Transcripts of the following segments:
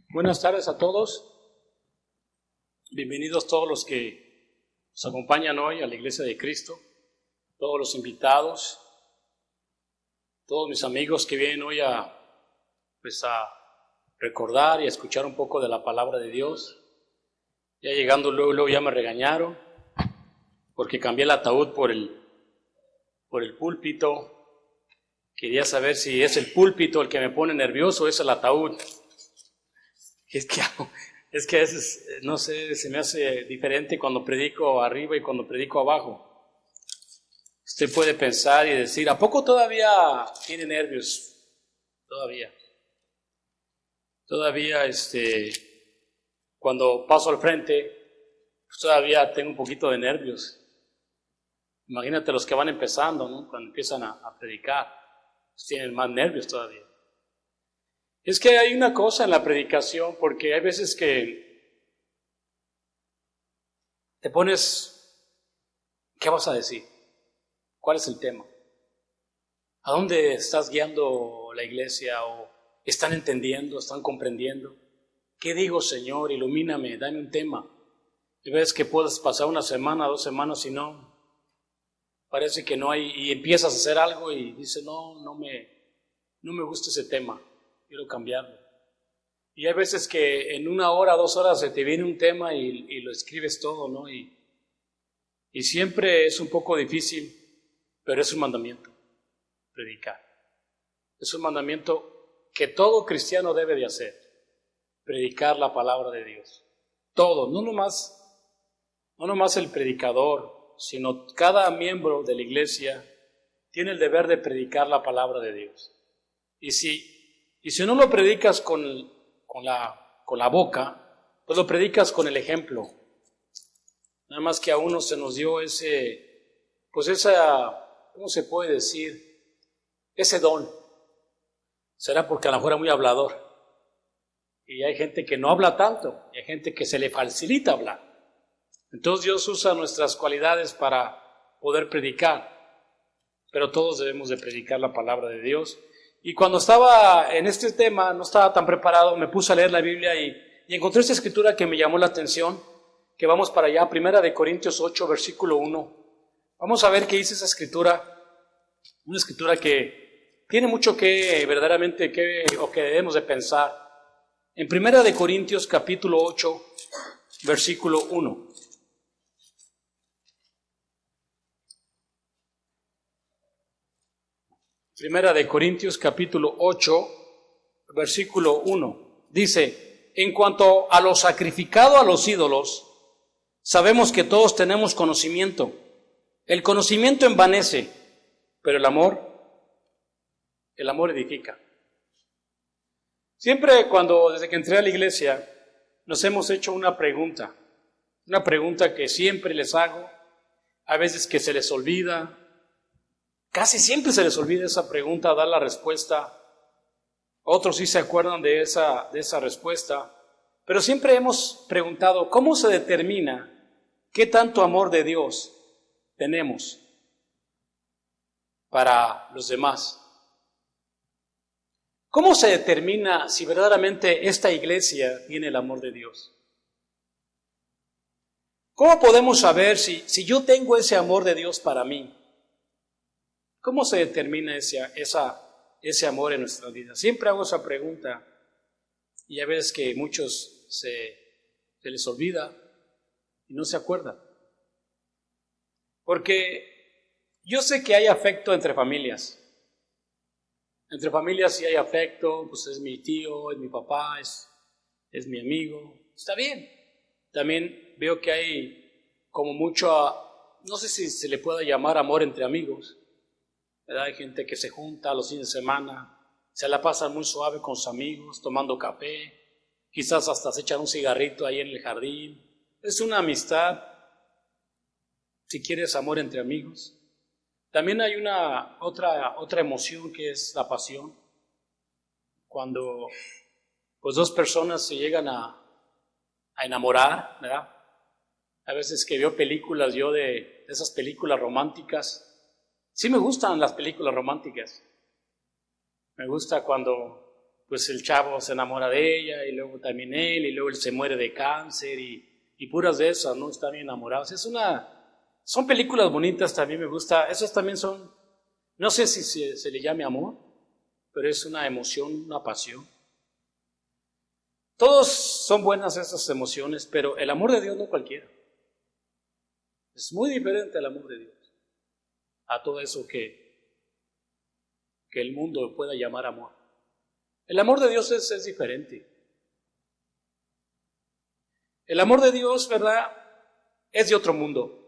Buenas tardes a todos. Bienvenidos todos los que nos acompañan hoy a la Iglesia de Cristo, todos los invitados, todos mis amigos que vienen hoy a recordar y a escuchar un poco de la palabra de Dios. Ya llegando luego ya me regañaron porque cambié el ataúd por el púlpito. Quería saber si es el púlpito el que me pone nervioso o es el ataúd. Es que a veces, no sé, se me hace diferente cuando predico arriba y cuando predico abajo. Usted puede pensar y decir, ¿a poco todavía tiene nervios? Todavía, cuando paso al frente, pues todavía tengo un poquito de nervios. Imagínate los que van empezando, ¿no? Cuando empiezan a predicar, pues tienen más nervios todavía. Es que hay una cosa en la predicación, porque hay veces que te pones, ¿qué vas a decir? ¿Cuál es el tema? ¿A dónde estás guiando la iglesia? ¿O están entendiendo, están comprendiendo? ¿Qué digo, Señor? Ilumíname, dame un tema. Y ves que puedes pasar una semana, 2 semanas y no, parece que no hay, y empiezas a hacer algo y dices, no me gusta ese tema. Quiero cambiarlo. Y hay veces que en 1 hora, 2 horas se te viene un tema y lo escribes todo, ¿no? Y siempre es un poco difícil, pero es un mandamiento, predicar. Es un mandamiento que todo cristiano debe de hacer, predicar la palabra de Dios. Todo, no nomás el predicador, sino cada miembro de la iglesia tiene el deber de predicar la palabra de Dios. Y si no lo predicas con la boca, pues lo predicas con el ejemplo. Nada más que a uno se nos dio ¿cómo se puede decir? Ese don. Será porque a lo mejor era muy hablador. Y hay gente que no habla tanto, y hay gente que se le facilita hablar. Entonces Dios usa nuestras cualidades para poder predicar. Pero todos debemos de predicar la palabra de Dios. Y cuando estaba en este tema, no estaba tan preparado, me puse a leer la Biblia y encontré esta escritura que me llamó la atención, que vamos para allá, 1 Corintios 8, versículo 1. Vamos a ver qué dice esa escritura, una escritura que tiene mucho que debemos de pensar. En 1 Corintios capítulo 8, versículo 1. Primera de Corintios capítulo 8, versículo 1. Dice, en cuanto a lo sacrificado a los ídolos, sabemos que todos tenemos conocimiento. El conocimiento envanece, pero el amor edifica. Siempre desde que entré a la iglesia, nos hemos hecho una pregunta que siempre les hago, a veces que se les olvida. Casi siempre se les olvida esa pregunta, dar la respuesta. Otros sí se acuerdan de esa respuesta. Pero siempre hemos preguntado, ¿cómo se determina qué tanto amor de Dios tenemos para los demás? ¿Cómo se determina si verdaderamente esta iglesia tiene el amor de Dios? ¿Cómo podemos saber si yo tengo ese amor de Dios para mí? ¿Cómo se determina ese amor en nuestra vida? Siempre hago esa pregunta y a veces que muchos se les olvida y no se acuerdan. Porque yo sé que hay afecto entre familias. Entre familias sí hay afecto, pues es mi tío, es mi papá, es mi amigo. Está bien. También veo que hay como mucho, no sé si se le pueda llamar amor entre amigos. ¿Verdad? Hay gente que se junta los fines de semana, se la pasa muy suave con sus amigos, tomando café, quizás hasta se echan un cigarrito ahí en el jardín. Es una amistad, si quieres amor entre amigos. También hay otra emoción que es la pasión. Cuando pues 2 personas se llegan a enamorar, ¿verdad? A veces que veo películas yo de esas películas románticas. Sí me gustan las películas románticas. Me gusta cuando pues el chavo se enamora de ella y luego también él y luego él se muere de cáncer y puras de esas, ¿no? Están bien enamorados. Son películas bonitas, también me gusta. Esas también son, no sé si se le llame amor, pero es una emoción, una pasión. Todos son buenas esas emociones, pero el amor de Dios no cualquiera. Es muy diferente el amor de Dios a todo eso que el mundo pueda llamar amor. El amor de Dios es diferente. El amor de Dios, ¿verdad?, es de otro mundo,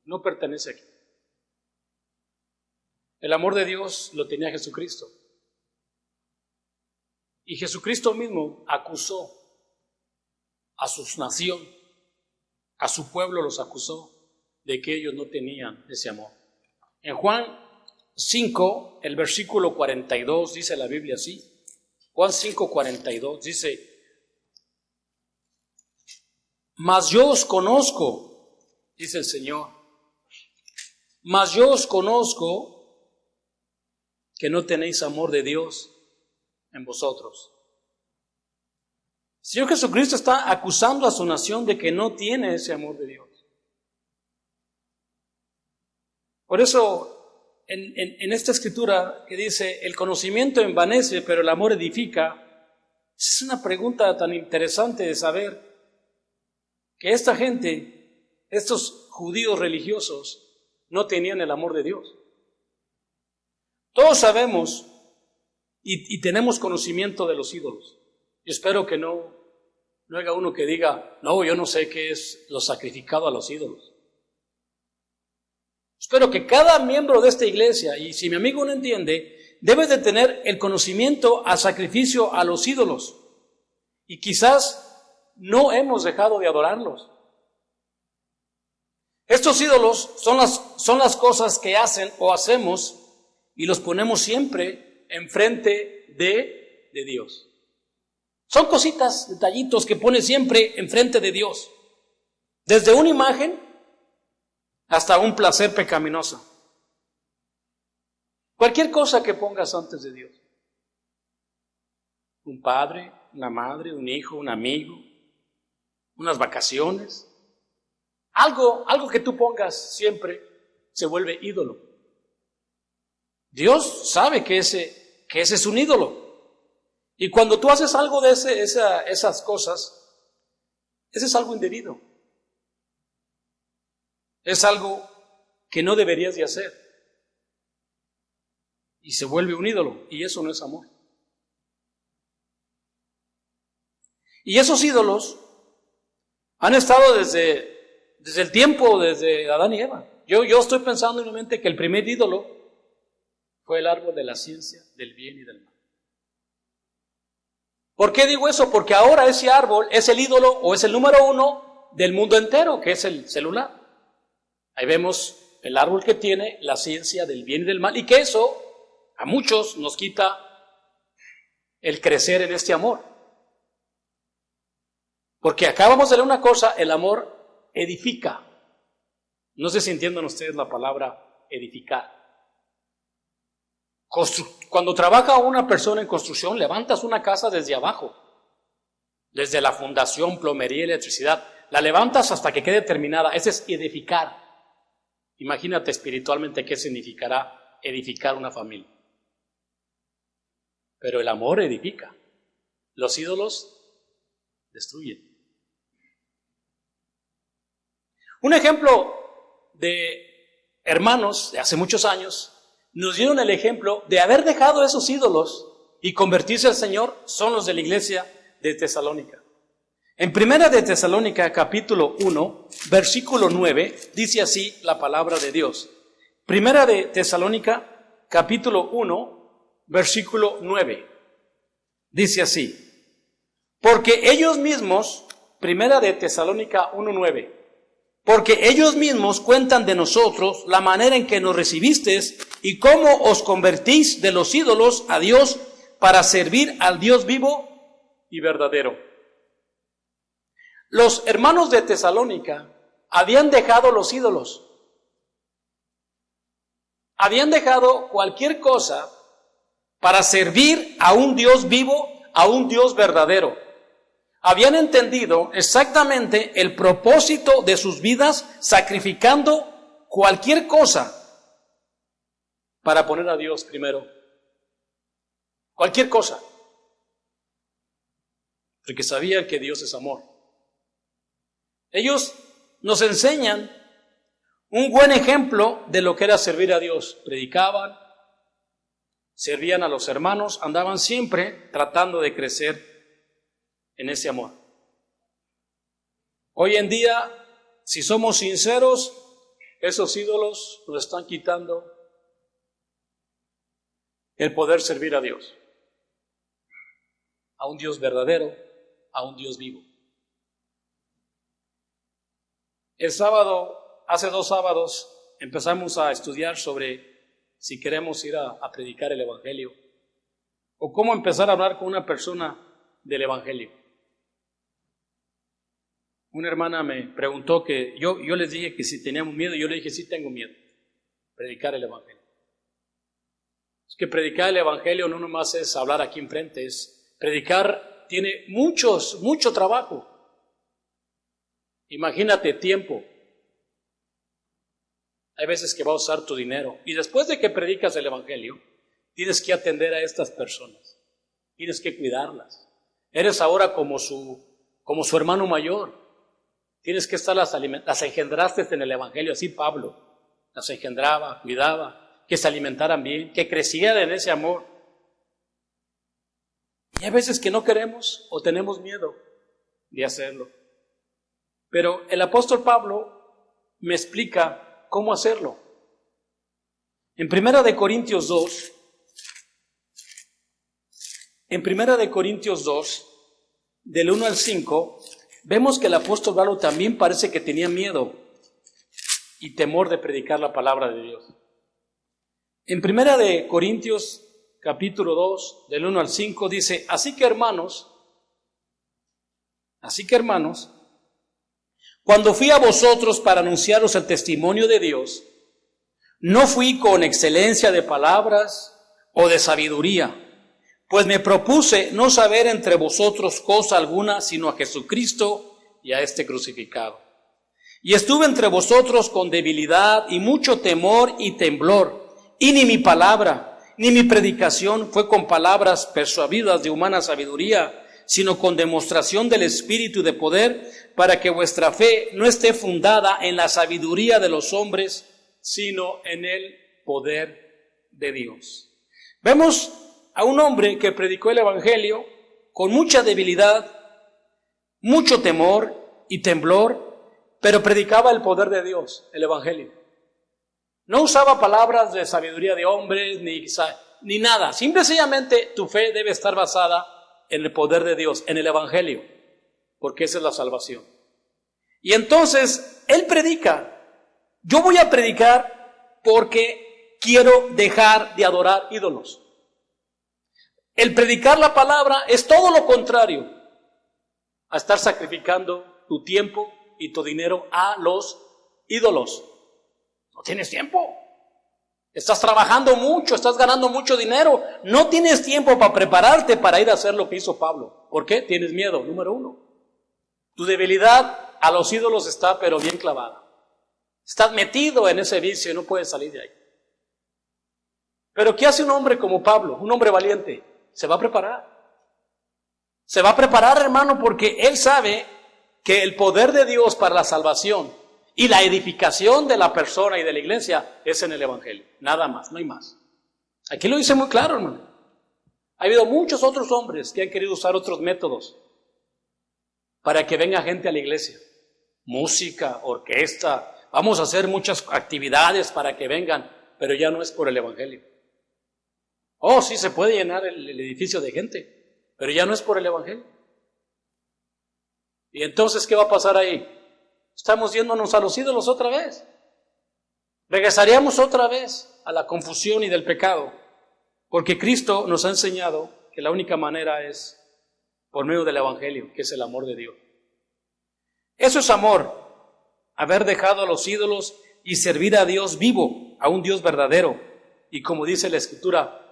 no pertenece aquí. El amor de Dios lo tenía Jesucristo. Y Jesucristo mismo acusó a su nación, a su pueblo los acusó de que ellos no tenían ese amor. En Juan 5, el versículo 42, dice la Biblia así. Juan 5, 42, dice: mas yo os conozco, dice el Señor, mas yo os conozco que no tenéis amor de Dios en vosotros. El Señor Jesucristo está acusando a su nación de que no tiene ese amor de Dios. Por eso, en esta escritura que dice, el conocimiento envanece, pero el amor edifica, es una pregunta tan interesante de saber que esta gente, estos judíos religiosos, no tenían el amor de Dios. Todos sabemos y tenemos conocimiento de los ídolos. Yo espero que no haya uno que diga, no, yo no sé qué es lo sacrificado a los ídolos. Espero que cada miembro de esta iglesia, y si mi amigo no entiende, debe de tener el conocimiento al sacrificio a los ídolos. Y quizás no hemos dejado de adorarlos. Estos ídolos son las cosas que hacen o hacemos y los ponemos siempre enfrente de Dios. Son cositas, detallitos que pone siempre enfrente de Dios. Desde una imagen hasta un placer pecaminoso. Cualquier cosa que pongas antes de Dios. Un padre, una madre, un hijo, un amigo, unas vacaciones. Algo que tú pongas siempre se vuelve ídolo. Dios sabe que ese es un ídolo. Y cuando tú haces algo de esas cosas, ese es algo indebido. Es algo que no deberías de hacer. Y se vuelve un ídolo. Y eso no es amor. Y esos ídolos han estado desde el tiempo, desde Adán y Eva. Yo estoy pensando en mi mente que el primer ídolo fue el árbol de la ciencia del bien y del mal. ¿Por qué digo eso? Porque ahora ese árbol es el ídolo o es el número uno del mundo entero, que es el celular. Ahí vemos el árbol que tiene la ciencia del bien y del mal, y que eso a muchos nos quita el crecer en este amor. Porque acabamos de leer una cosa, el amor edifica. No sé si entienden ustedes la palabra edificar. Cuando trabaja una persona en construcción, levantas una casa desde abajo, desde la fundación, plomería, electricidad, la levantas hasta que quede terminada. Ese es edificar. Imagínate espiritualmente qué significará edificar una familia. Pero el amor edifica. Los ídolos destruyen. Un ejemplo de hermanos de hace muchos años nos dieron el ejemplo de haber dejado esos ídolos y convertirse al Señor, son los de la iglesia de Tesalónica. En Primera de Tesalónica, capítulo 1, versículo 9, dice así la palabra de Dios. Primera de Tesalónica, capítulo 1, versículo 9, dice así: porque ellos mismos, Primera de Tesalónica 1:9, porque ellos mismos cuentan de nosotros la manera en que nos recibisteis y cómo os convertís de los ídolos a Dios para servir al Dios vivo y verdadero. Los hermanos de Tesalónica habían dejado los ídolos. Habían dejado cualquier cosa para servir a un Dios vivo, a un Dios verdadero. Habían entendido exactamente el propósito de sus vidas, sacrificando cualquier cosa para poner a Dios primero. Cualquier cosa. Porque sabían que Dios es amor. Ellos nos enseñan un buen ejemplo de lo que era servir a Dios. Predicaban, servían a los hermanos, andaban siempre tratando de crecer en ese amor. Hoy en día, si somos sinceros, esos ídolos nos están quitando el poder servir a Dios, a un Dios verdadero, a un Dios vivo. El sábado, hace 2 sábados, empezamos a estudiar sobre si queremos ir a predicar el Evangelio o cómo empezar a hablar con una persona del Evangelio. Una hermana me preguntó que yo les dije que si teníamos miedo, yo le dije sí tengo miedo, predicar el Evangelio. Es que predicar el Evangelio no nomás es hablar aquí enfrente, es predicar, tiene mucho trabajo. Imagínate tiempo. Hay veces que va a usar tu dinero y después de que predicas el Evangelio, tienes que atender a estas personas, tienes que cuidarlas. Eres ahora como su hermano mayor. Tienes que estarlas alimentando. Las engendraste en el Evangelio, así Pablo. Las engendraba, cuidaba, que se alimentaran bien, que crecieran en ese amor. Y hay veces que no queremos o tenemos miedo de hacerlo. Pero el apóstol Pablo me explica cómo hacerlo. En 1 Corintios 2, del 1 al 5, vemos que el apóstol Pablo también parece que tenía miedo y temor de predicar la palabra de Dios. En 1 Corintios capítulo 2, del 1 al 5, dice, Así que hermanos, cuando fui a vosotros para anunciaros el testimonio de Dios, no fui con excelencia de palabras o de sabiduría, pues me propuse no saber entre vosotros cosa alguna, sino a Jesucristo y a este crucificado. Y estuve entre vosotros con debilidad y mucho temor y temblor, y ni mi palabra, ni mi predicación fue con palabras persuadidas de humana sabiduría, sino con demostración del Espíritu y de poder, para que vuestra fe no esté fundada en la sabiduría de los hombres, sino en el poder de Dios. Vemos a un hombre que predicó el Evangelio con mucha debilidad, mucho temor y temblor, pero predicaba el poder de Dios, el Evangelio. No usaba palabras de sabiduría de hombres ni nada. Simple y sencillamente tu fe debe estar basada en el poder de Dios, en el Evangelio, porque esa es la salvación. Y entonces él predica. Yo voy a predicar porque quiero dejar de adorar ídolos. El predicar la palabra es todo lo contrario a estar sacrificando tu tiempo y tu dinero a los ídolos. No tienes tiempo. Estás trabajando mucho, estás ganando mucho dinero. No tienes tiempo para prepararte para ir a hacer lo que hizo Pablo. ¿Por qué? Tienes miedo, número 1. Tu debilidad a los ídolos está pero bien clavada. Estás metido en ese vicio y no puedes salir de ahí. Pero ¿qué hace un hombre como Pablo? Un hombre valiente. Se va a preparar. Se va a preparar, hermano, porque él sabe que el poder de Dios para la salvación y la edificación de la persona y de la iglesia es en el Evangelio. Nada más, no hay más. Aquí lo dice muy claro, hermano. Ha habido muchos otros hombres que han querido usar otros métodos para que venga gente a la iglesia. Música, orquesta, vamos a hacer muchas actividades para que vengan, pero ya no es por el Evangelio. Oh, sí, se puede llenar el edificio de gente, pero ya no es por el Evangelio. Y entonces, ¿qué va a pasar ahí? Estamos yéndonos a los ídolos otra vez. Regresaríamos otra vez a la confusión y del pecado, porque Cristo nos ha enseñado que la única manera es por medio del Evangelio, que es el amor de Dios. Eso es amor, haber dejado a los ídolos y servir a Dios vivo, a un Dios verdadero. Y como dice la Escritura,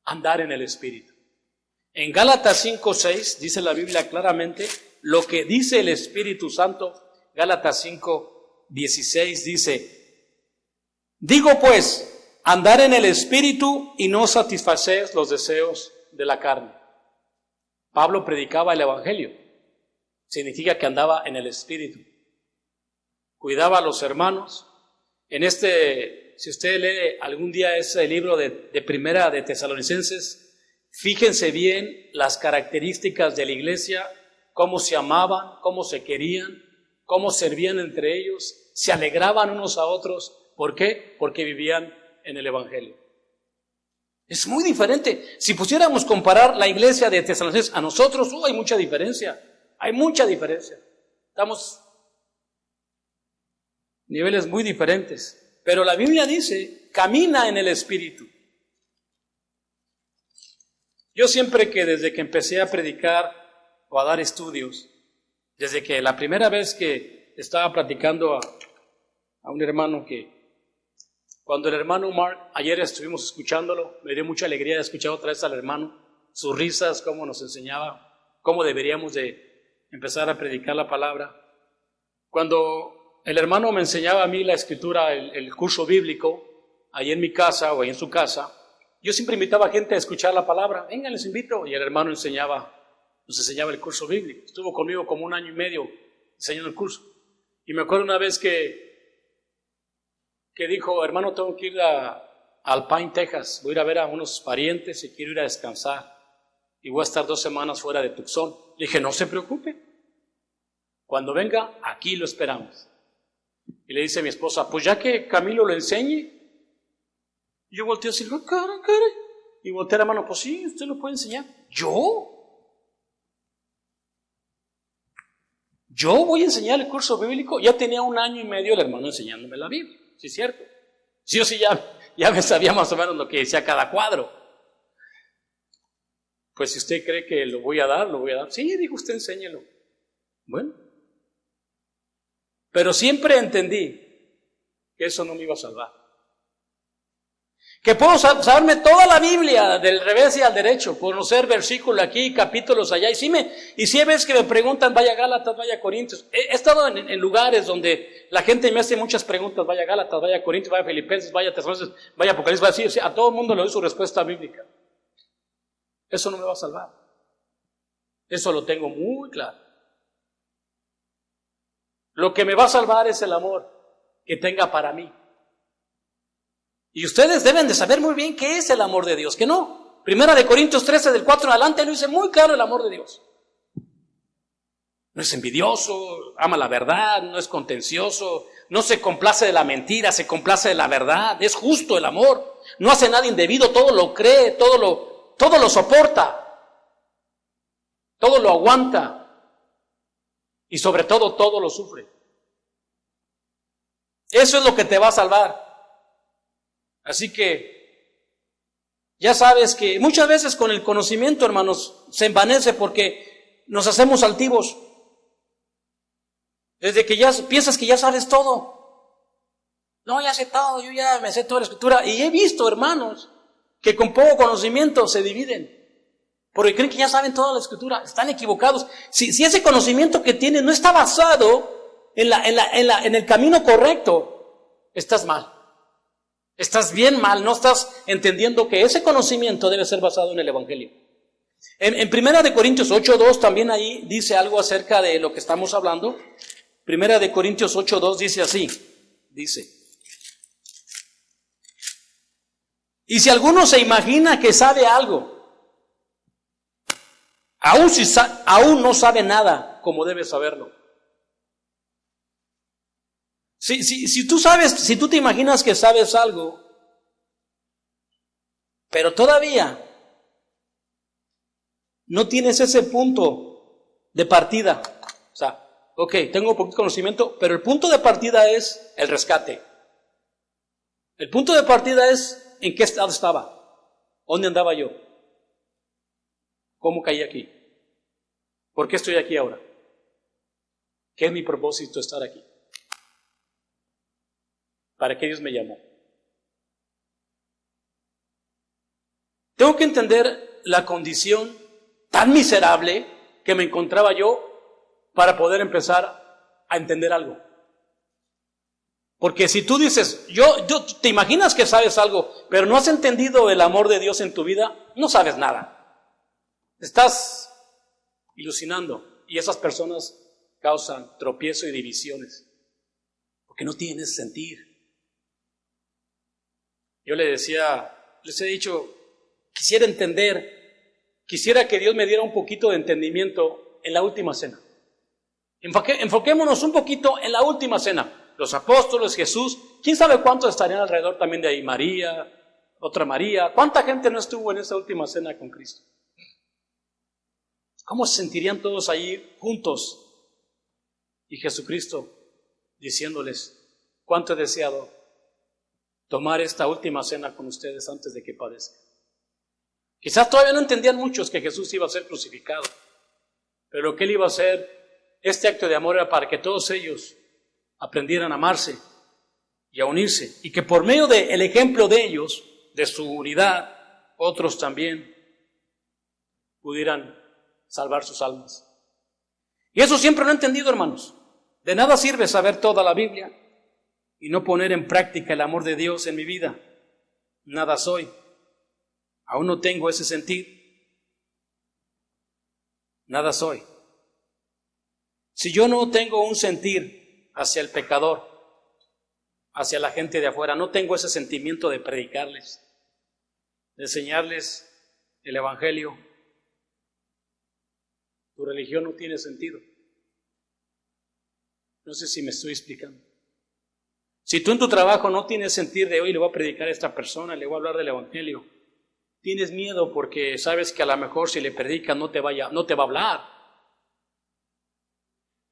andar en el Espíritu. En Gálatas 5:6 dice la Biblia claramente lo que dice el Espíritu Santo. Gálatas 5:16 dice: digo pues, andar en el Espíritu y no satisfacer los deseos de la carne. Pablo predicaba el Evangelio. Significa que andaba en el Espíritu. Cuidaba a los hermanos. Si usted lee algún día ese libro de Primera de Tesalonicenses, fíjense bien las características de la iglesia, cómo se amaban, cómo se querían, cómo servían entre ellos, se alegraban unos a otros. ¿Por qué? Porque vivían en el Evangelio. Es muy diferente. Si pusiéramos comparar la iglesia de Tesalonicenses a nosotros, hay mucha diferencia. Hay mucha diferencia. Estamos niveles muy diferentes. Pero la Biblia dice, camina en el Espíritu. Yo siempre desde que empecé a predicar o a dar estudios, desde que la primera vez que estaba platicando a un hermano cuando el hermano Mark, ayer estuvimos escuchándolo, me dio mucha alegría de escuchar otra vez al hermano, sus risas, cómo nos enseñaba, cómo deberíamos de empezar a predicar la palabra. Cuando el hermano me enseñaba a mí la escritura, el curso bíblico, ahí en mi casa o ahí en su casa, yo siempre invitaba a gente a escuchar la palabra. Vengan, les invito. Y el hermano nos enseñaba el curso bíblico. Estuvo conmigo como 1 año y medio enseñando el curso. Y me acuerdo una vez que dijo, hermano, tengo que ir a Alpine, Texas. Voy a ir a ver a unos parientes y quiero ir a descansar. Y voy a estar 2 semanas fuera de Tucson. Le dije, no se preocupe. Cuando venga, aquí lo esperamos. Y le dice a mi esposa, pues ya que Camilo lo enseñe. Y yo volteo así, cara. Y volteé la mano, pues sí, usted lo puede enseñar. ¿Yo? ¿Yo voy a enseñar el curso bíblico? Ya tenía 1 año y medio el hermano enseñándome la Biblia. Sí, es cierto. Yo sí ya me sabía más o menos lo que decía cada cuadro. Pues si usted cree que lo voy a dar, lo voy a dar. Sí, dijo, usted enséñelo. Bueno. Pero siempre entendí que eso no me iba a salvar. Que puedo saberme toda la Biblia del revés y al derecho, conocer versículos aquí, capítulos allá. Y si hay veces que me preguntan, vaya Gálatas, vaya Corintios. He estado en lugares donde la gente me hace muchas preguntas, vaya Gálatas, vaya Corintios, vaya Filipenses, vaya Tesalonicenses, vaya Apocalipsis, vaya así. A todo el mundo le doy su respuesta bíblica. Eso no me va a salvar. Eso lo tengo muy claro. Lo que me va a salvar es el amor que tenga para mí. Y ustedes deben de saber muy bien qué es el amor de Dios, que no. 1 Corintios 13, del 4 en adelante, lo dice muy claro el amor de Dios. No es envidioso, ama la verdad, no es contencioso, no se complace de la mentira, se complace de la verdad, es justo el amor, no hace nada indebido, todo lo cree, todo lo soporta, todo lo aguanta y sobre todo lo sufre. Eso es lo que te va a salvar. Así que ya sabes que muchas veces con el conocimiento, hermanos, se envanece porque nos hacemos altivos. Desde que ya piensas que ya sabes todo. No, ya sé todo, yo ya me sé toda la escritura. Y he visto, hermanos, que con poco conocimiento se dividen. Porque creen que ya saben toda la escritura. Están equivocados. Si ese conocimiento que tienen no está basado en el camino correcto, estás mal. Estás bien mal, no estás entendiendo que ese conocimiento debe ser basado en el Evangelio. En 1 Corintios 8:2 también ahí dice algo acerca de lo que estamos hablando. 1 Corintios 8:2 dice así, dice: y si alguno se imagina que sabe algo, aún no sabe nada como debe saberlo. Si tú te imaginas que sabes algo, pero todavía no tienes ese punto de partida. O sea, ok, tengo poquito conocimiento, pero el punto de partida es el rescate. El punto de partida es en qué estado estaba, dónde andaba yo, cómo caí aquí, por qué estoy aquí ahora, qué es mi propósito estar aquí. ¿Para qué Dios me llamó? Tengo que entender la condición tan miserable que me encontraba yo para poder empezar a entender algo. Porque si tú dices, yo te imaginas que sabes algo, pero no has entendido el amor de Dios en tu vida, no sabes nada. Estás ilusionando y esas personas causan tropiezo y divisiones porque no tienen ese sentir. Yo les he dicho, quisiera entender, quisiera que Dios me diera un poquito de entendimiento en la última cena. Enfoquémonos un poquito en la última cena. Los apóstoles, Jesús, quién sabe cuántos estarían alrededor también de ahí, María, otra María. ¿Cuánta gente no estuvo en esa última cena con Cristo? ¿Cómo se sentirían todos ahí juntos? Y Jesucristo diciéndoles, cuánto he deseado tomar esta última cena con ustedes antes de que padezca. Quizás todavía no entendían muchos que Jesús iba a ser crucificado, pero lo que Él iba a hacer, este acto de amor era para que todos ellos aprendieran a amarse y a unirse, y que por medio del ejemplo de ellos, de su unidad, otros también pudieran salvar sus almas. Y eso siempre lo he entendido, hermanos. De nada sirve saber toda la Biblia y no poner en práctica el amor de Dios en mi vida. Nada soy. Aún no tengo ese sentir. Nada soy. Si yo no tengo un sentir hacia el pecador, hacia la gente de afuera, no tengo ese sentimiento de predicarles, de enseñarles el Evangelio, tu religión no tiene sentido. No sé si me estoy explicando. Si tú en tu trabajo no tienes sentir de hoy le voy a predicar a esta persona, le voy a hablar del Evangelio, tienes miedo porque sabes que a lo mejor si le predicas no te va a hablar.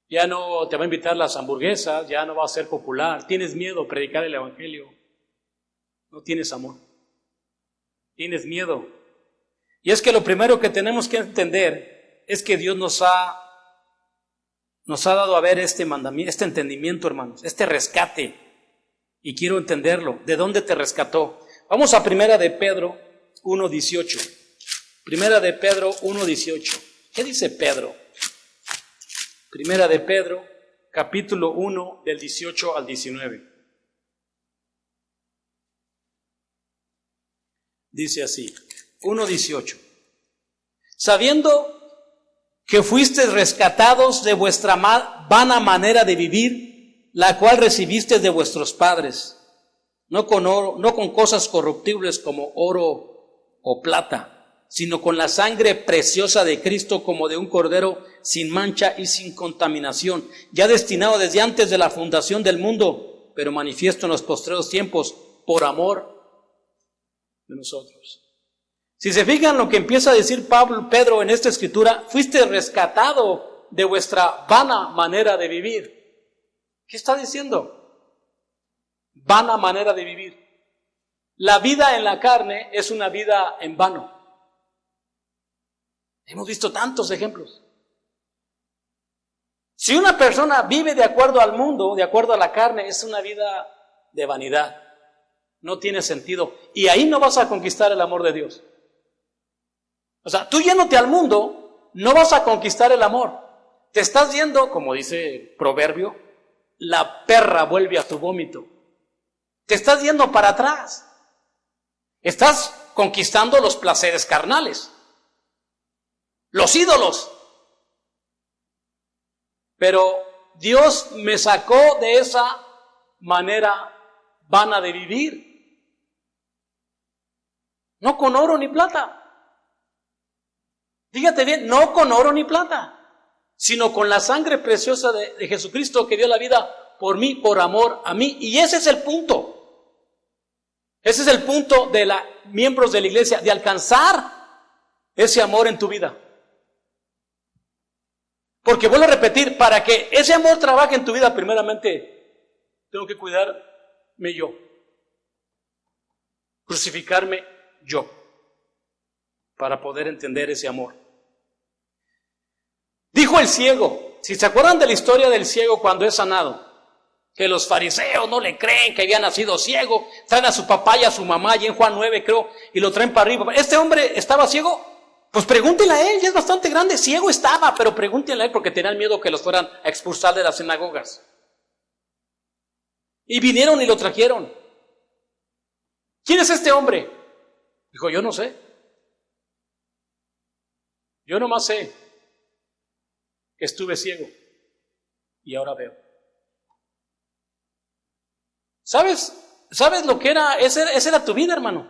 Ya no te va a invitar las hamburguesas, ya no va a ser popular. Tienes miedo a predicar el Evangelio. No tienes amor. Tienes miedo. Y es que lo primero que tenemos que entender es que Dios nos ha dado a ver este mandamiento, este entendimiento, hermanos, este rescate. Y quiero entenderlo. ¿De dónde te rescató? Vamos a Primera de Pedro 1:18. Primera de Pedro 1:18. ¿Qué dice Pedro? Primera de Pedro, capítulo 1, del 18 al 19. Dice así, 1:18. Sabiendo que fuisteis rescatados de vuestra vana manera de vivir, la cual recibisteis de vuestros padres, no con oro, no con cosas corruptibles como oro o plata, sino con la sangre preciosa de Cristo, como de un cordero sin mancha y sin contaminación, ya destinado desde antes de la fundación del mundo, pero manifiesto en los postreros tiempos, por amor de nosotros. Si se fijan lo que empieza a decir Pedro en esta escritura, fuiste rescatado de vuestra vana manera de vivir. ¿Qué está diciendo? Vana manera de vivir. La vida en la carne es una vida en vano. Hemos visto tantos ejemplos. Si una persona vive de acuerdo al mundo, de acuerdo a la carne, es una vida de vanidad. No tiene sentido. Y ahí no vas a conquistar el amor de Dios. O sea, tú yéndote al mundo, no vas a conquistar el amor. Te estás yendo, como dice el proverbio, la perra vuelve a tu vómito. Te estás yendo para atrás. Estás conquistando los placeres carnales, los ídolos. Pero Dios me sacó de esa manera vana de vivir. No con oro ni plata. Fíjate bien, no con oro ni plata, sino con la sangre preciosa de Jesucristo, que dio la vida por mí, por amor a mí. Y ese es el punto. Ese es el punto de los miembros de la iglesia, de alcanzar ese amor en tu vida. Porque vuelvo a repetir, para que ese amor trabaje en tu vida, primeramente tengo que cuidarme yo, crucificarme yo, para poder entender ese amor. Dijo el ciego, si se acuerdan de la historia del ciego cuando es sanado, que los fariseos no le creen, que había nacido ciego, traen a su papá y a su mamá, y en Juan 9 creo, y lo traen para arriba. ¿Este hombre estaba ciego? Pues pregúntenle a él, ya es bastante grande, ciego estaba, pero pregúntenle a él porque tenían miedo que los fueran a expulsar de las sinagogas. Y vinieron y lo trajeron. ¿Quién es este hombre? Dijo, yo no sé. Yo nomás sé que estuve ciego y ahora veo. ¿Sabes lo que era? Esa era tu vida, hermano.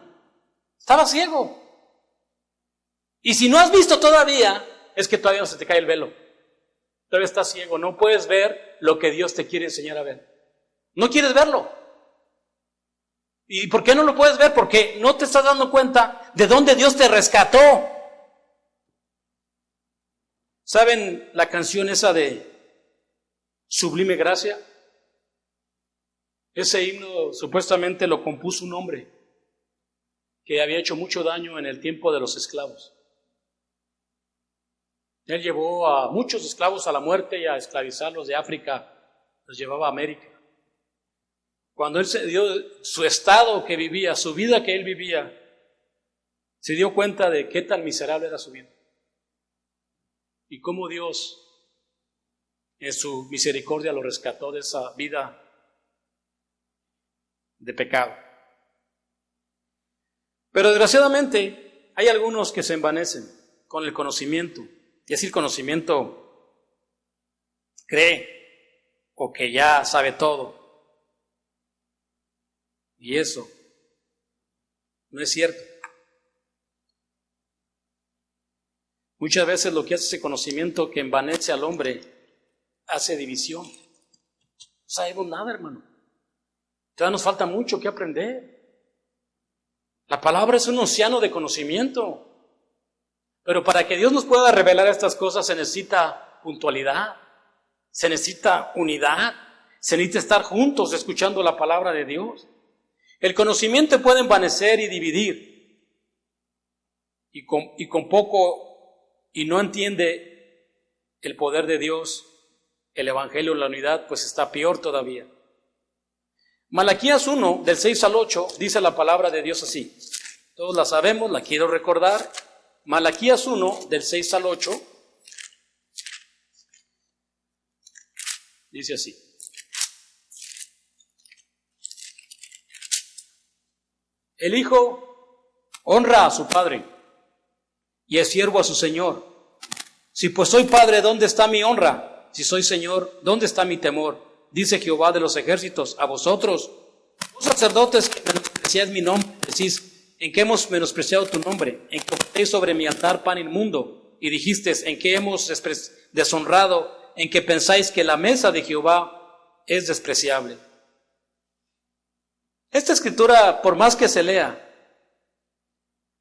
Estaba ciego. Y si no has visto todavía, es que todavía no se te cae el velo. Todavía estás ciego, no puedes ver lo que Dios te quiere enseñar a ver. No quieres verlo. ¿Y por qué no lo puedes ver? Porque no te estás dando cuenta de dónde Dios te rescató. ¿Saben la canción esa de Sublime Gracia? Ese himno supuestamente lo compuso un hombre que había hecho mucho daño en el tiempo de los esclavos. Él llevó a muchos esclavos a la muerte y a esclavizarlos de África, los llevaba a América. Cuando él se dio su estado que vivía, su vida que él vivía, se dio cuenta de qué tan miserable era su vida. Y cómo Dios, en su misericordia, lo rescató de esa vida de pecado. Pero desgraciadamente hay algunos que se envanecen con el conocimiento. Y así el conocimiento cree o que ya sabe todo. Y eso no es cierto. Muchas veces lo que hace ese conocimiento que envanece al hombre hace división. No sabemos nada, hermano. Todavía nos falta mucho que aprender. La palabra es un océano de conocimiento. Pero para que Dios nos pueda revelar estas cosas se necesita puntualidad, se necesita unidad, se necesita estar juntos escuchando la palabra de Dios. El conocimiento puede envanecer y dividir. Y con poco, y no entiende el poder de Dios, el evangelio en la unidad, pues está peor todavía. Malaquías 1, del 6 al 8, dice la palabra de Dios así. Todos la sabemos, la quiero recordar. Malaquías 1, del 6 al 8, dice así. El hijo honra a su padre y es siervo a su señor. Si pues soy padre, ¿dónde está mi honra? Si soy señor, ¿dónde está mi temor? Dice Jehová de los ejércitos, a vosotros, vos sacerdotes que menospreciáis mi nombre, decís, ¿en qué hemos menospreciado tu nombre? En que ofrecéis sobre mi altar pan inmundo. Y dijisteis, ¿en qué hemos deshonrado? En que pensáis que la mesa de Jehová es despreciable. Esta escritura, por más que se lea,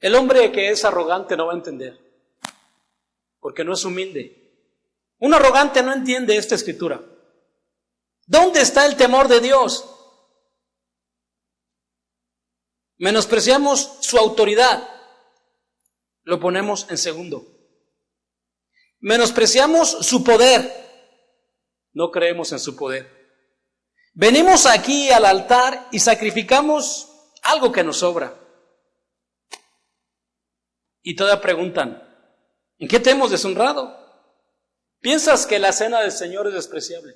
el hombre que es arrogante no va a entender, porque no es humilde. Un arrogante no entiende esta escritura. ¿Dónde está el temor de Dios? Menospreciamos su autoridad, lo ponemos en segundo. Menospreciamos su poder, no creemos en su poder. Venimos aquí al altar y sacrificamos algo que nos sobra. Y todavía preguntan, ¿en qué te hemos deshonrado? ¿Piensas que la cena del Señor es despreciable?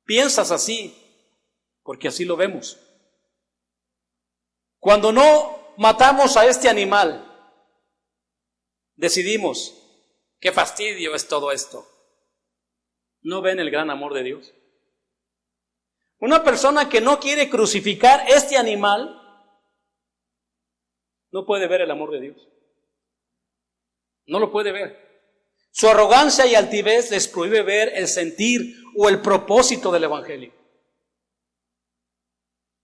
Piensas así, porque así lo vemos. Cuando no matamos a este animal, decidimos, qué fastidio es todo esto. ¿No ven el gran amor de Dios? Una persona que no quiere crucificar este animal, no puede ver el amor de Dios. No lo puede ver. Su arrogancia y altivez les prohíbe ver el sentir o el propósito del evangelio.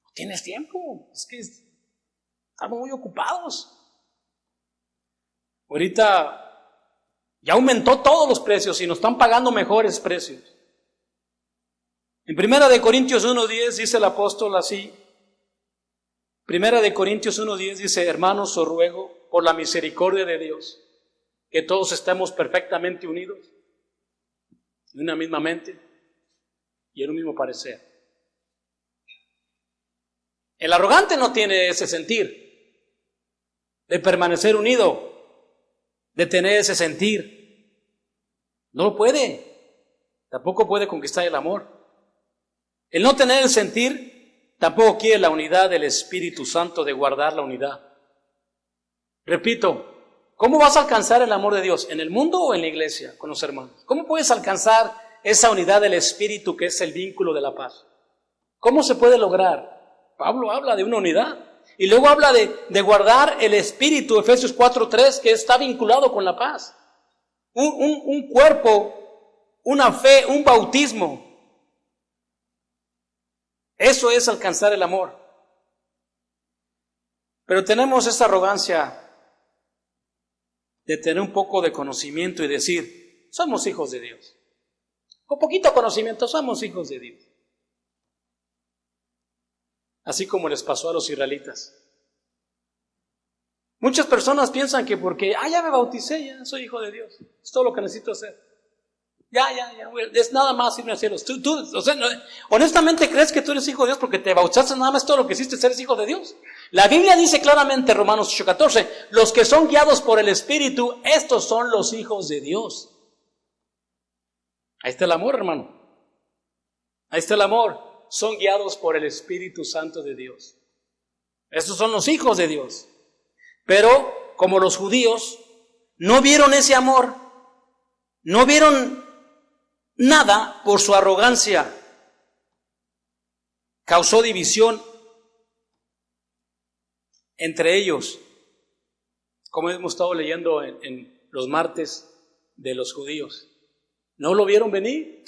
No tienes tiempo, es que estamos muy ocupados. Ahorita ya aumentó todos los precios y nos están pagando mejores precios. En 1 Corintios 1:10 dice el apóstol así. 1 Corintios 1:10 dice, hermanos, os ruego por la misericordia de Dios, que todos estemos perfectamente unidos, en una misma mente y en un mismo parecer. El arrogante no tiene ese sentir de permanecer unido, de tener ese sentir. No lo puede. Tampoco puede conquistar el amor. El no tener el sentir tampoco quiere la unidad del Espíritu Santo, de guardar la unidad. Repito, ¿cómo vas a alcanzar el amor de Dios? ¿En el mundo o en la iglesia, con los hermanos? ¿Cómo puedes alcanzar esa unidad del Espíritu que es el vínculo de la paz? ¿Cómo se puede lograr? Pablo habla de una unidad y luego habla de guardar el Espíritu, Efesios 4:3, que está vinculado con la paz. Un cuerpo, una fe, un bautismo. Eso es alcanzar el amor. Pero tenemos esa arrogancia de tener un poco de conocimiento y decir, somos hijos de Dios. Con poquito conocimiento, somos hijos de Dios. Así como les pasó a los israelitas. Muchas personas piensan que porque, ya me bauticé, ya soy hijo de Dios. Es todo lo que necesito hacer. Ya, es nada más irme a cielos. Honestamente, ¿crees que tú eres hijo de Dios porque te bautizaste nada más todo lo que hiciste, eres hijo de Dios? La Biblia dice claramente, Romanos 8:14, los que son guiados por el Espíritu, estos son los hijos de Dios. Ahí está el amor, hermano. Ahí está el amor. Son guiados por el Espíritu Santo de Dios. Estos son los hijos de Dios. Pero, como los judíos, no vieron ese amor, no vieron nada por su arrogancia, causó división entre ellos, como hemos estado leyendo en los martes de los judíos. ¿No lo vieron venir?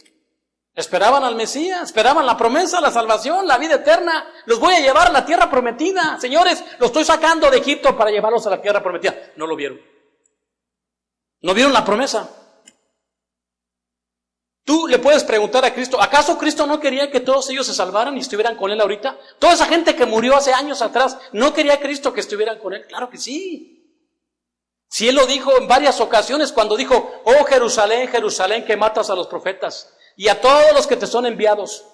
Esperaban al Mesías, esperaban la promesa, la salvación, la vida eterna. Los voy a llevar a la tierra prometida. Señores, los estoy sacando de Egipto para llevarlos a la tierra prometida. No lo vieron. No vieron la promesa. Tú le puedes preguntar a Cristo, ¿acaso Cristo no quería que todos ellos se salvaran y estuvieran con Él ahorita? Toda esa gente que murió hace años atrás, ¿no quería Cristo que estuvieran con Él? Claro que sí. Si Él lo dijo en varias ocasiones cuando dijo, oh Jerusalén, Jerusalén, que matas a los profetas y a todos los que te son enviados.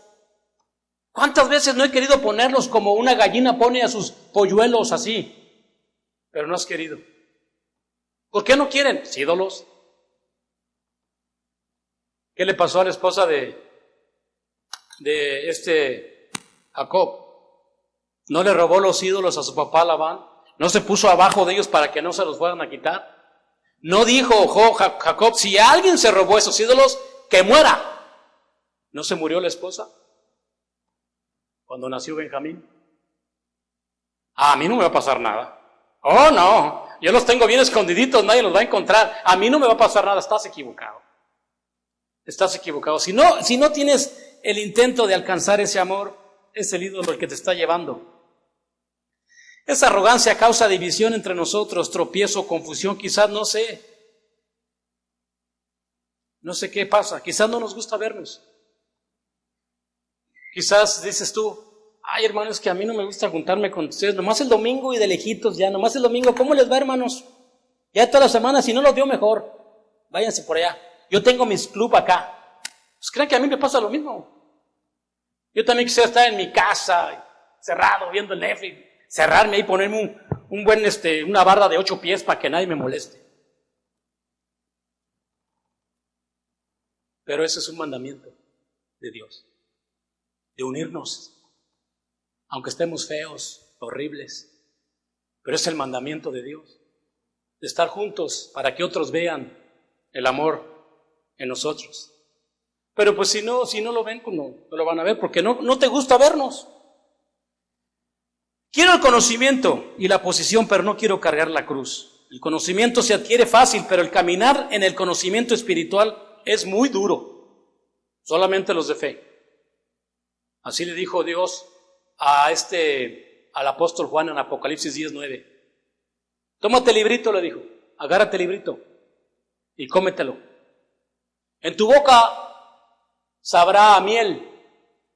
¿Cuántas veces no he querido ponerlos como una gallina pone a sus polluelos así? Pero no has querido. ¿Por qué no quieren? Ídolos. ¿Qué le pasó a la esposa de Jacob? ¿No le robó los ídolos a su papá Labán? ¿No se puso abajo de ellos para que no se los fueran a quitar? ¿No dijo Jacob, si alguien se robó esos ídolos, que muera? ¿No se murió la esposa cuando nació Benjamín? A mí no me va a pasar nada. Oh, no, yo los tengo bien escondiditos, nadie los va a encontrar. A mí no me va a pasar nada. Estás equivocado. Estás equivocado. Si no tienes el intento de alcanzar ese amor, es el ídolo el que te está llevando. Esa arrogancia causa división entre nosotros, tropiezo, confusión, quizás no sé qué pasa, quizás no nos gusta vernos. Quizás dices tú, ay hermano, es que a mí no me gusta juntarme con ustedes, nomás el domingo y de lejitos ya, nomás el domingo, ¿cómo les va hermanos? Ya toda la semana, si no los veo mejor, váyanse por allá. Yo tengo mis club acá. Pues creen que a mí me pasa lo mismo. Yo también quisiera estar en mi casa, cerrado, viendo el Netflix, cerrarme y ponerme una barra de 8 pies para que nadie me moleste. Pero ese es un mandamiento de Dios, de unirnos, aunque estemos feos, horribles, pero es el mandamiento de Dios, de estar juntos para que otros vean el amor en nosotros. Pero pues si no lo ven, pues no lo van a ver, porque no te gusta vernos. Quiero el conocimiento y la posición, pero no quiero cargar la cruz. El conocimiento se adquiere fácil, pero el caminar en el conocimiento espiritual es muy duro. Solamente los de fe. Así le dijo Dios al apóstol Juan en Apocalipsis 10:9. Tómate el librito, le dijo. Agárrate el librito y cómetelo. En tu boca sabrá a miel,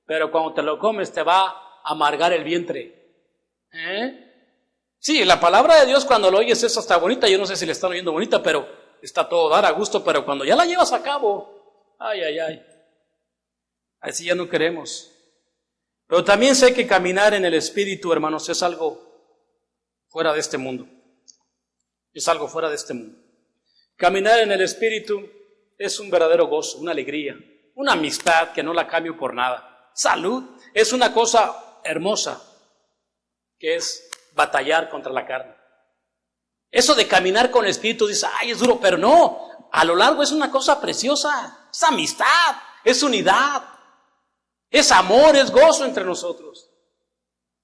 pero cuando te lo comes te va a amargar el vientre. Sí, la palabra de Dios cuando lo oyes es hasta bonita. Yo no sé si le están oyendo bonita, pero está todo dar a gusto. Pero cuando ya la llevas a cabo, ay. Así ya no queremos. Pero también sé que caminar en el Espíritu, hermanos, es algo fuera de este mundo. Es algo fuera de este mundo. Caminar en el Espíritu es un verdadero gozo, una alegría, una amistad que no la cambio por nada. Salud es una cosa hermosa, que es batallar contra la carne. Eso de caminar con el Espíritu, dice, ay, es duro, pero no, a lo largo es una cosa preciosa, es amistad, es unidad, es amor, es gozo entre nosotros.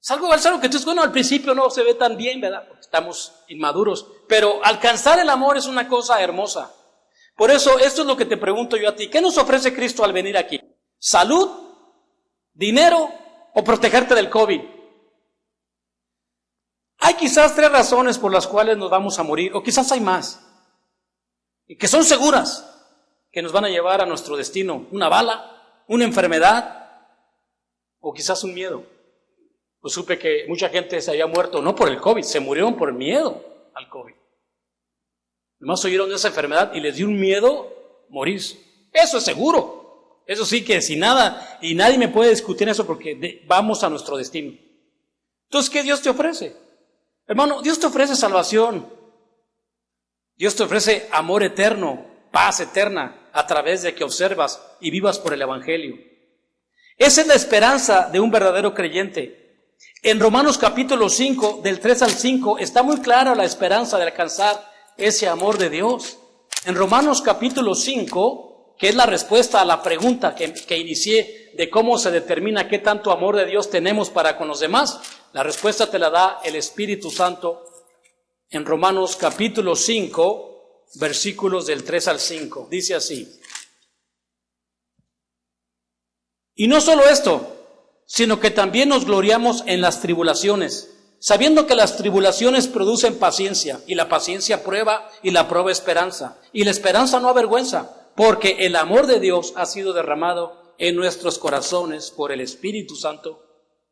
Es algo que tú, bueno, al principio no se ve tan bien, ¿verdad? Porque estamos inmaduros, pero alcanzar el amor es una cosa hermosa. Por eso, esto es lo que te pregunto yo a ti, ¿qué nos ofrece Cristo al venir aquí? ¿Salud, dinero o protegerte del COVID? Hay quizás 3 razones por las cuales nos vamos a morir, o quizás hay más, y que son seguras, que nos van a llevar a nuestro destino. Una bala, una enfermedad, o quizás un miedo. Pues supe que mucha gente se había muerto, no por el COVID, se murieron por miedo al COVID. Nomás oyeron de esa enfermedad y les dio un miedo morirse. Eso es seguro. Eso sí que sin nada, y nadie me puede discutir eso porque vamos a nuestro destino. Entonces, ¿qué Dios te ofrece? Hermano, Dios te ofrece salvación. Dios te ofrece amor eterno, paz eterna, a través de que observas y vivas por el Evangelio. Esa es la esperanza de un verdadero creyente. En Romanos capítulo 5, del 3 al 5, está muy clara la esperanza de alcanzar ese amor de Dios. En Romanos capítulo 5, que es la respuesta a la pregunta que inicié de cómo se determina qué tanto amor de Dios tenemos para con los demás, la respuesta te la da el Espíritu Santo en Romanos capítulo 5, versículos del 3 al 5. Dice así: y no solo esto, sino que también nos gloriamos en las tribulaciones, sabiendo que las tribulaciones producen paciencia, y la paciencia prueba, y la prueba esperanza, y la esperanza no avergüenza, porque el amor de Dios ha sido derramado en nuestros corazones por el Espíritu Santo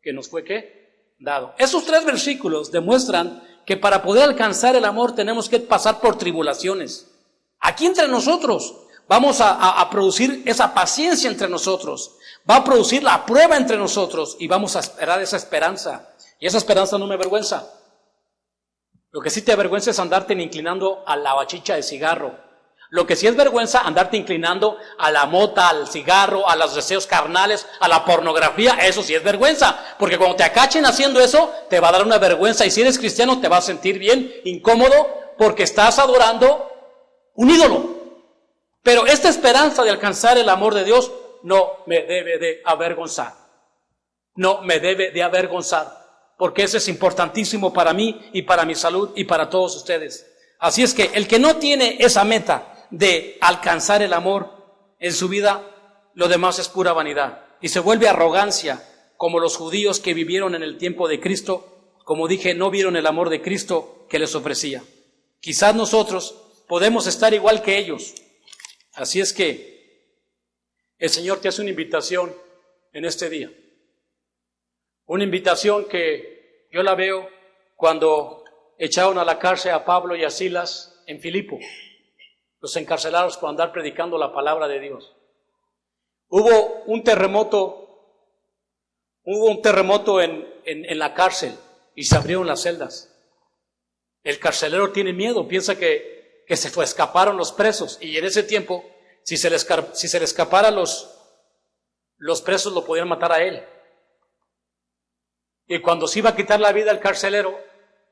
que nos fue ¿qué? Dado. Esos 3 versículos demuestran que para poder alcanzar el amor tenemos que pasar por tribulaciones. Aquí entre nosotros vamos a producir esa paciencia entre nosotros, va a producir la prueba entre nosotros y vamos a esperar esa esperanza. Y esa esperanza no me avergüenza. Lo que sí te avergüenza es andarte inclinando a la bachicha de cigarro. Lo que sí es vergüenza, andarte inclinando a la mota, al cigarro, a los deseos carnales, a la pornografía. Eso sí es vergüenza, porque cuando te acachen haciendo eso, te va a dar una vergüenza. Y si eres cristiano, te vas a sentir bien incómodo, porque estás adorando un ídolo. Pero esta esperanza de alcanzar el amor de Dios no me debe de avergonzar. No me debe de avergonzar, porque eso es importantísimo para mí y para mi salud y para todos ustedes. Así es que el que no tiene esa meta de alcanzar el amor en su vida, lo demás es pura vanidad. Y se vuelve arrogancia, como los judíos que vivieron en el tiempo de Cristo, como dije, no vieron el amor de Cristo que les ofrecía. Quizás nosotros podemos estar igual que ellos. Así es que el Señor te hace una invitación en este día. Una invitación que yo la veo cuando echaron a la cárcel a Pablo y a Silas en Filipo. Los encarcelaron por andar predicando la palabra de Dios. Hubo un terremoto en la cárcel y se abrieron las celdas. El carcelero tiene miedo, piensa que se escaparon los presos, y en ese tiempo, si se le escapara los presos, lo podían matar a él. Y cuando se iba a quitar la vida al carcelero,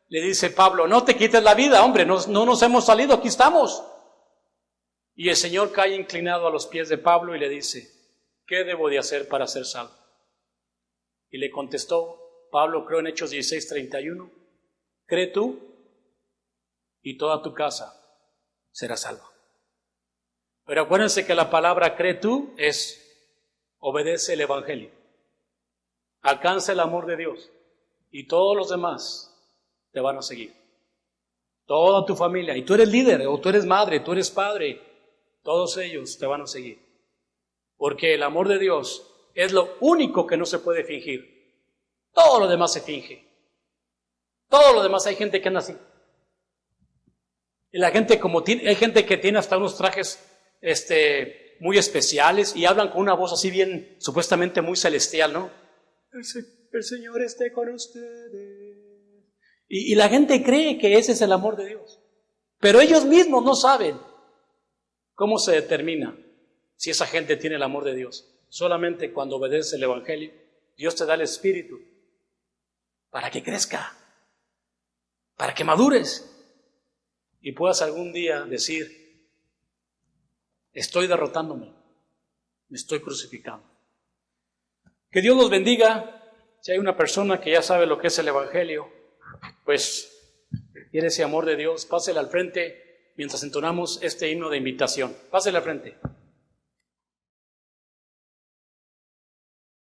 le dice Pablo: no te quites la vida, hombre, no nos hemos salido, aquí estamos. Y el Señor cae inclinado a los pies de Pablo y le dice: ¿qué debo de hacer para ser salvo? Y le contestó Pablo, creo en Hechos 16:31, cree tú y toda tu casa será salva. Pero acuérdense que la palabra cree tú es obedece el Evangelio, alcanza el amor de Dios y todos los demás te van a seguir. Toda tu familia, y tú eres líder, o tú eres madre, tú eres padre, todos ellos te van a seguir. Porque el amor de Dios es lo único que no se puede fingir. Todo lo demás se finge. Todo lo demás, hay gente que anda así. Y la gente hay gente que tiene hasta unos trajes muy especiales y hablan con una voz así bien, supuestamente muy celestial, ¿no? El Señor esté con ustedes. Y la gente cree que ese es el amor de Dios. Pero ellos mismos no saben cómo se determina si esa gente tiene el amor de Dios. Solamente cuando obedece el Evangelio, Dios te da el Espíritu para que crezca, para que madures y puedas algún día decir, estoy derrotándome, me estoy crucificando. Que Dios los bendiga. Si hay una persona que ya sabe lo que es el Evangelio, pues quiere ese amor de Dios, pásele al frente mientras entonamos este himno de invitación. Pásele al frente.